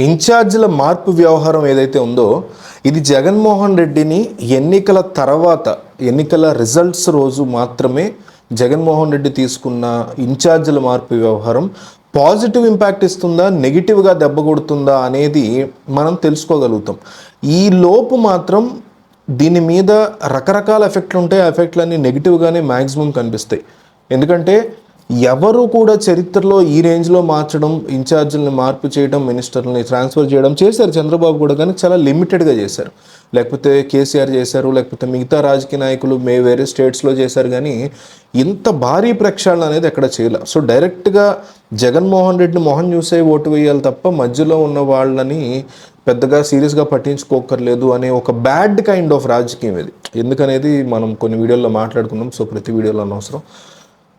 ఇన్ఛార్జీల మార్పు వ్యవహారం ఏదైతే ఉందో ఇది జగన్మోహన్ రెడ్డిని ఎన్నికల తర్వాత ఎన్నికల రిజల్ట్స్ రోజు మాత్రమే జగన్మోహన్ రెడ్డి తీసుకున్న ఇన్ఛార్జీల మార్పు వ్యవహారం పాజిటివ్ ఇంపాక్ట్ ఇస్తుందా, నెగిటివ్గా దెబ్బ కొడుతుందా అనేది మనం తెలుసుకోగలుగుతాం. ఈ లోపు మాత్రం దీని మీద రకరకాల ఎఫెక్ట్లు ఉంటాయి. ఆ ఎఫెక్ట్లన్నీ నెగిటివ్గానే మ్యాక్సిమం కనిపిస్తాయి. ఎందుకంటే ఎవరు కూడా చరిత్రలో ఈ రేంజ్లో మార్చడం, ఇన్ఛార్జీలని మార్పు చేయడం, మినిస్టర్ని ట్రాన్స్ఫర్ చేయడం చేశారు చంద్రబాబు కూడా, కానీ చాలా లిమిటెడ్గా చేశారు. లేకపోతే కేసీఆర్ చేశారు, లేకపోతే మిగతా రాజకీయ నాయకులు వేరే స్టేట్స్లో చేశారు, కానీ ఇంత భారీ ప్రక్షాళన అనేది ఎక్కడ చేయలే. సో డైరెక్ట్గా జగన్మోహన్ రెడ్డిని మొహం చూసే ఓటు వేయాలి తప్ప మధ్యలో ఉన్న వాళ్ళని పెద్దగా సీరియస్గా పట్టించుకోకర్లేదు అనే ఒక బ్యాడ్ కైండ్ ఆఫ్ రాజకీయం ఇది. ఎందుకనేది మనం కొన్ని వీడియోల్లో మాట్లాడుకున్నాం. సో ప్రతి వీడియోలో అనవసరం.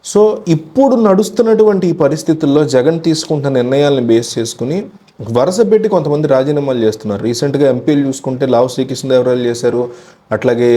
సో ఇప్పుడు నడుస్తున్నటువంటి ఈ పరిస్థితుల్లో జగన్ తీసుకుంటున్న నిర్ణయాలను బేస్ చేసుకుని వరుస పెట్టి కొంతమంది రాజీనామాలు చేస్తున్నారు. రీసెంట్గా ఎంపీలు చూసుకుంటే లావు శ్రీకృష్ణదేవరాయలు చేశారు, అట్లాగే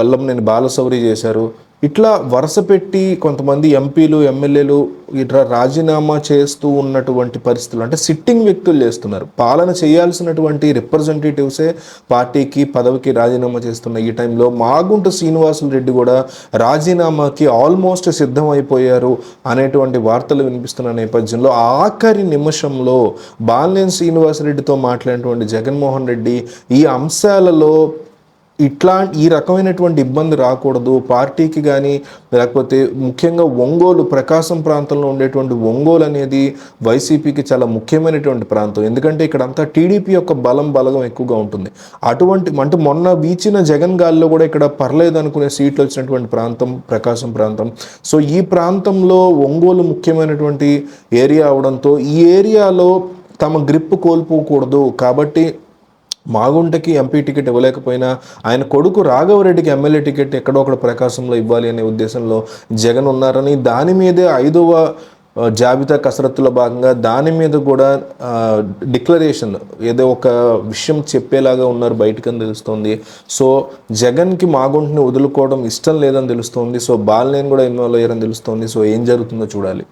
వల్లంనేని బాలశౌరి చేశారు. ఇట్లా వరుస పెట్టి కొంతమంది ఎంపీలు, ఎమ్మెల్యేలు ఇట్లా రాజీనామా చేస్తూ ఉన్నటువంటి పరిస్థితులు, అంటే సిట్టింగ్ వ్యక్తులు చేస్తున్నారు. పాలన చేయాల్సినటువంటి రిప్రజెంటేటివ్సే పార్టీకి పదవికి రాజీనామా చేస్తున్న ఈ టైంలో మాగుంట శ్రీనివాసులు రెడ్డి కూడా రాజీనామాకి ఆల్మోస్ట్ సిద్ధమైపోయారు అనేటువంటి వార్తలు వినిపిస్తున్న నేపథ్యంలో ఆఖరి నిమిషంలో బాలినేని శ్రీనివాసరెడ్డితో మాట్లాడినటువంటి జగన్మోహన్ రెడ్డి ఈ అంశాలలో ఈ రకమైనటువంటి ఇబ్బంది రాకూడదు పార్టీకి కానీ, లేకపోతే ముఖ్యంగా ఒంగోలు, ప్రకాశం ప్రాంతంలో ఉండేటువంటి ఒంగోలు అనేది వైసీపీకి చాలా ముఖ్యమైనటువంటి ప్రాంతం. ఎందుకంటే ఇక్కడంతా టీడీపీ యొక్క బలగం ఎక్కువగా ఉంటుంది. అంటే మొన్న వీచిన జగన్ గాల్లో కూడా ఇక్కడ పర్లేదు అనుకునే సీట్లు వచ్చినటువంటి ప్రాంతం ప్రకాశం ప్రాంతం. సో ఈ ప్రాంతంలో ఒంగోలు ముఖ్యమైనటువంటి ఏరియా అవడంతో ఈ ఏరియాలో తమ గ్రిప్ కోల్పోకూడదు కాబట్టి మాగుంటకి ఎంపీ టికెట్ ఇవ్వలేకపోయినా ఆయన కొడుకు రాఘవరెడ్డికి ఎమ్మెల్యే టికెట్ ఎక్కడో ఒకటి ప్రకాశంలో ఇవ్వాలి అనే ఉద్దేశంలో జగన్ ఉన్నారని, దాని మీదే 5వ జాబితా కసరత్తులో భాగంగా దాని మీద కూడా డిక్లరేషన్ ఏదో ఒక విషయం చెప్పేలాగా ఉన్నారు బయటకని తెలుస్తోంది. సో జగన్కి మాగుంటని వదులుకోవడం ఇష్టం లేదని తెలుస్తోంది. సో బాలినేని కూడా ఇన్వాల్వ్ అయ్యారని తెలుస్తోంది. సో ఏం జరుగుతుందో చూడాలి.